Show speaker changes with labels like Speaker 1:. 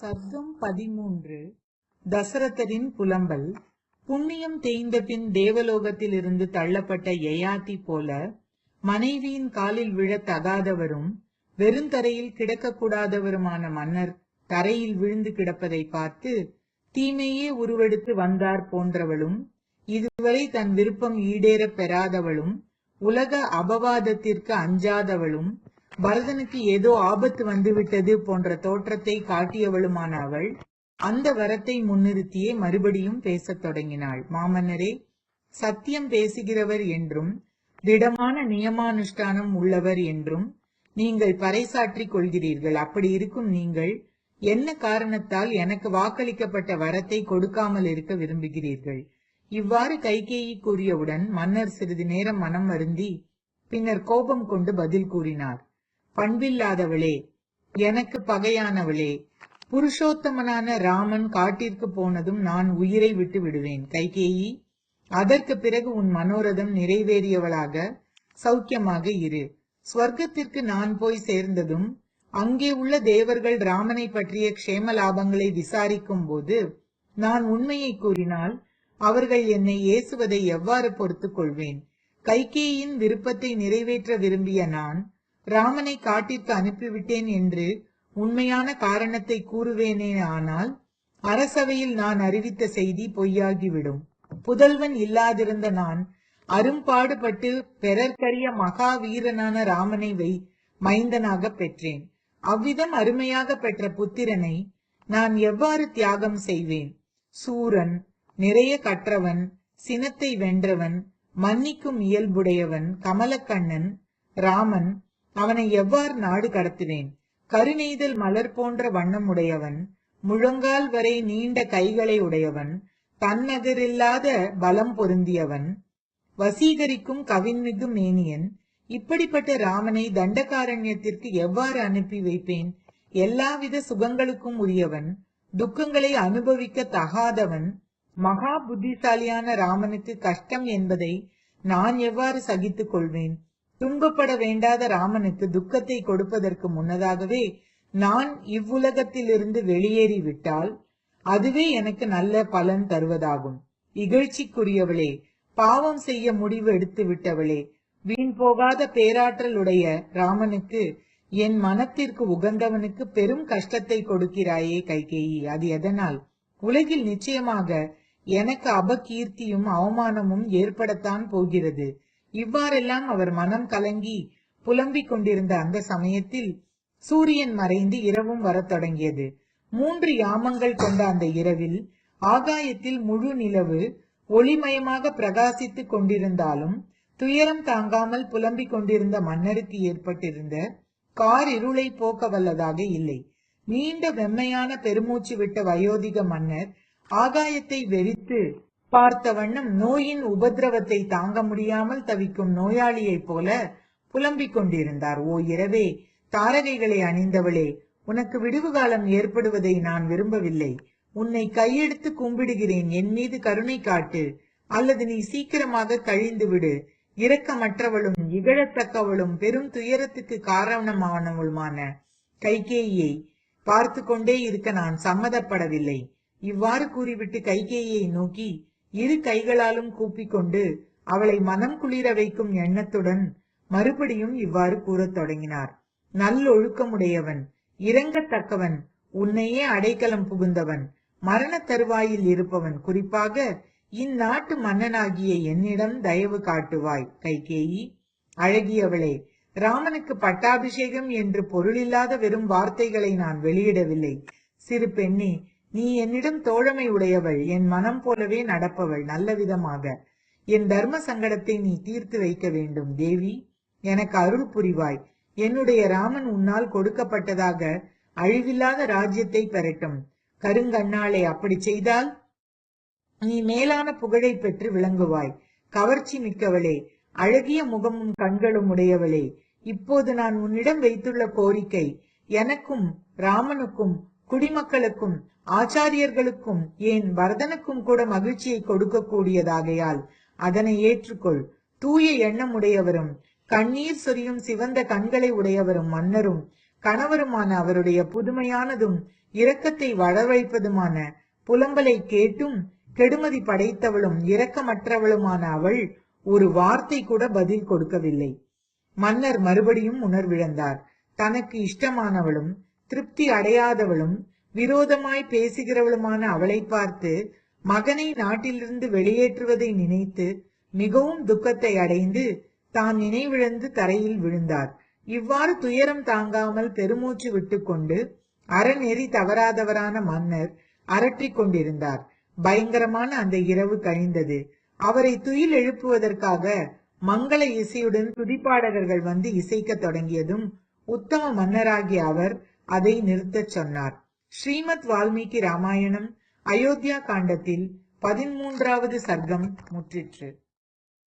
Speaker 1: சர்க்கம் 13. தசரதரின் புலம்பல். புண்ணியம் தேய்ந்த பின் தேவலோகத்திலிருந்து தள்ளப்பட்ட யயாதி போல மனைவியின் காலில் விழத் தகாதவரும் வெறுந்தரையில் கிடக்கக்கூடாதவருமான மன்னர் தரையில் விழுந்து கிடப்பதை பார்த்து தீமையே உருவெடுத்து வந்தார் போன்றவளும், இதுவரை தன் விருப்பம் ஈடேறப் பெறாதவளும், உலக அபவாதத்திற்கு அஞ்சாதவளும், பரதனுக்கு ஏதோ ஆபத்து வந்துவிட்டது போன்ற தோற்றத்தை காட்டியவளுமான அவள் அந்த வரத்தை முன்னிறுத்தியே மறுபடியும் பேசத் தொடங்கினாள். மாமன்னரே, சத்தியம் பேசுகிறவர் என்றும் திடமான நியமானுஷ்டானம் உள்ளவர் என்றும் நீங்கள் பறைசாற்றிக் கொள்கிறீர்கள். அப்படி இருக்கும் நீங்கள் என்ன காரணத்தால் எனக்கு வாக்களிக்கப்பட்ட வரத்தை கொடுக்காமல் இருக்க விரும்புகிறீர்கள்? இவ்வாறு கைகேயி கூறியவுடன் மன்னர் சிறிது நேரம் மனம் வருந்தி பின்னர் கோபம் கொண்டு பதில் கூறினார். பண்பில்லாதவளே, எனக்கு பகையானவளே, புருஷோத்தமனான ராமன் காட்டிற்கு போனதும் நான் உயிரை விட்டு விடுவேன். கைகேயி, அதற்கு பிறகு உன் மனோரதம் நிறைவேறியவளாக சௌக்கியமாக இரு. ஸ்வர்க்கத்திற்கு நான் போய் சேர்ந்ததும் அங்கே உள்ள தேவர்கள் ராமனை பற்றிய க்ஷேம லாபங்களை விசாரிக்கும் போது நான் உண்மையை கூறினால் அவர்கள் என்னை ஏசுவதை எவ்வாறு பொறுத்துக் கொள்வேன்? கைகேயின் விருப்பத்தை நிறைவேற்ற விரும்பிய நான் ராமனை காட்டிற்கு அனுப்பிவிட்டேன் என்று உண்மையான காரணத்தை கூறுவேனே, ஆனால் அரசவையில் நான் அறிவித்த செய்தி பொய்யாகிவிடும். புதல்வன் இல்லாதிருந்த நான் அரும்பாடுபட்டு பெறற்கரிய மகாவீரனான ராமனை மைந்தனாக பெற்றேன். அவ்விதம் அருமையாக பெற்ற புத்திரனை நான் எவ்வாறு தியாகம் செய்வேன்? சூரன், நிறைய கற்றவன், சினத்தை வென்றவன், மன்னிக்கும் இயல்புடையவன் கமலக்கண்ணன் ராமன், அவனை எவ்வாறு நாடு கடத்துவேன்? கருநெய்தல் மலர் போன்ற வண்ணமுடையவன், முழங்கால் வரை நீண்ட கைகளை உடையவன், தன்னகரில்லாத பலம் பொருந்தியவன், வசீகரிக்கும் கவின்மிகு மேனியன், இப்படிப்பட்ட ராமனை தண்டகாரண்யத்திற்கு எவ்வாறு அனுப்பி வைப்பேன்? எல்லாவித சுகங்களுக்கும் உரியவன், துக்கங்களை அனுபவிக்க தகாதவன், மகா புத்திசாலியான ராமனுக்கு கஷ்டம் என்பதை நான் எவ்வாறு சகித்துக் கொள்வேன்? துன்பப்பட வேண்டாத ராமனுக்கு துக்கத்தை கொடுப்பதற்கு முன்னதாகவே நான் இவ்வுலகத்திலிருந்து வெளியேறிவிட்டால் அதுவே எனக்கு நல்ல பலன் தருவதாகும். இகழ்ச்சிக்குரியவளே, பாவம் செய்ய முடிவு எடுத்து விட்டவளே, வீண் போகாத பேராற்றலுடைய ராமனுக்கு, என் மனத்திற்கு உகந்தவனுக்கு பெரும் கஷ்டத்தை கொடுக்கிறாயே கைகேயி. அது எதனால்? உலகில் நிச்சயமாக எனக்கு அபகீர்த்தியும் அவமானமும் ஏற்படத்தான் போகிறது. இவ்வாறெல்லாம் அவர் மனம் கலங்கி புலம்பிக் கொண்டிருந்த அந்த சமயத்தில் சூரியன் மறைந்து இரவும் வரத் தொடங்கியது. 3 யாமங்கள் கொண்ட அந்த இரவில் ஆகாயத்தில் முழு நிலவு ஒளிமயமாக பிரகாசித்துக் கொண்டிருந்தாலும் துயரம் தாங்காமல் புலம்பிக் கொண்டிருந்த மன்னருக்கு ஏற்பட்டிருந்த கார் இருளை போக்க வல்லதாக இல்லை. நீண்ட வெம்மையான பெருமூச்சு விட்ட வயோதிக மன்னர் ஆகாயத்தை வெறித்து பார்த்த வண்ணம் நோயின் உபதிரவத்தை தாங்க முடியாமல் தவிக்கும் நோயாளியைப் போல புலம்பிக் கொண்டிருந்தார். ஓ இரவே, தாரகைகளை அணிந்தவளே, உனக்கு விடுவு காலம் ஏற்படுவதை நான் விரும்பவில்லை. உன்னை கையெடுத்து கும்பிடுகிறேன், என் மீது கருணை காட்டு, அல்லது நீ சீக்கிரமாக கழிந்து விடு. இரக்கமற்றவளும் இகழத்தக்கவளும் பெரும் துயரத்துக்கு காரணமானவளுமான கைகேயியை பார்த்து கொண்டே இருக்க நான் சம்மதப்படவில்லை. இவ்வாறு கூறிவிட்டு கைகேயியை நோக்கி இரு கைகளாலும் கூப்பிக்கொண்டு அவளை மனம் குளிர வைக்கும் எண்ணத்துடன் மறுபடியும் இவ்வாறு கூறத் தொடங்கினார். நல்லொழுக்கமுடையவன், இரங்கத்தக்கவன், உன்னையே அடைக்கலம் புகுந்தவன், மரண தருவாயில் இருப்பவன், குறிப்பாக இந்நாட்டு மன்னனாகிய என்னிடம் தயவு காட்டுவாய். கைகேயி, அழகியவளே, ராமனுக்கு பட்டாபிஷேகம் என்று பொருளில்லாத வெறும் வார்த்தைகளை நான் வெளியிடவில்லை. சிறு பெண்ணே, நீ என்னிடம் தோழமை உடையவள், என் மனம் போலவே நடப்பவள். நல்ல விதமாக என் தர்ம சங்கடத்தை நீ தீர்த்து வைக்க வேண்டும். தேவி, எனக்கு அருள் புரிவாய். என்னுடைய ராமன் உன்னால் கொடுக்கப்பட்டதாக அழிவில்லாத ராஜ்யத்தை பெறட்டும். கருங்கண்ணாளே, அப்படி செய்தால் நீ மேலான புகழை பெற்று விளங்குவாய். கவர்ச்சி மிக்கவளே, அழகிய முகமும் கண்களும் உடையவளே, இப்போது நான் உன்னிடம் வைத்துள்ள கோரிக்கை எனக்கும் ராமனுக்கும் குடிமக்களுக்கும் ஆச்சாரியர்களுக்கும் ஏன் பரதனுக்கும் கூட மகிழ்ச்சியை கொடுக்க கூடியதாகையால் அதனை ஏற்றுக்கொள். தூய எண்ணம் உடையவரும் கண்ணீர் சொரியும் சிவந்த கண்களை உடையவரும் மன்னரும் கணவருமான அவருடைய புதுமையானதும் இரக்கத்தை வரவழைப்பதுமான புலம்பலை கேட்டும் கெடுமதி படைத்தவளும் இரக்கமற்றவளுமான அவள் ஒரு வார்த்தை கூட பதில் கொடுக்கவில்லை. மன்னர் மறுபடியும் உணர்விழந்தார். தனக்கு இஷ்டமானவளும் திருப்தி அடையாதவளும் விரோதமாய் பேசுகிறவளுமான அவளை பார்த்து மகனை நாட்டிலிருந்து வெளியேற்றுவதை நினைத்து மிகவும் துக்கத்தை அடைந்து தான் நினைவிழந்து தரையில் விழுந்தார். இவ்வாறு துயரம் தாங்காமல் பெருமூச்சு விட்டுக்கொண்டு அறநெறி தவறாதவரான மன்னர் அரற்றிக் கொண்டிருந்தார். பயங்கரமான அந்த இரவு கழிந்தது. அவரை துயில் எழுப்புவதற்காக மங்கள இசையுடன் துதிப்பாடகர்கள் வந்து இசைக்க தொடங்கியதும் உத்தம மன்னராகிய அவர் அதை நிறுத்தச் சொன்னார். ஸ்ரீமத் வால்மீகி ராமாயணம் அயோத்தியா காண்டத்தில் 13வது சர்க்கம் முற்றிற்று.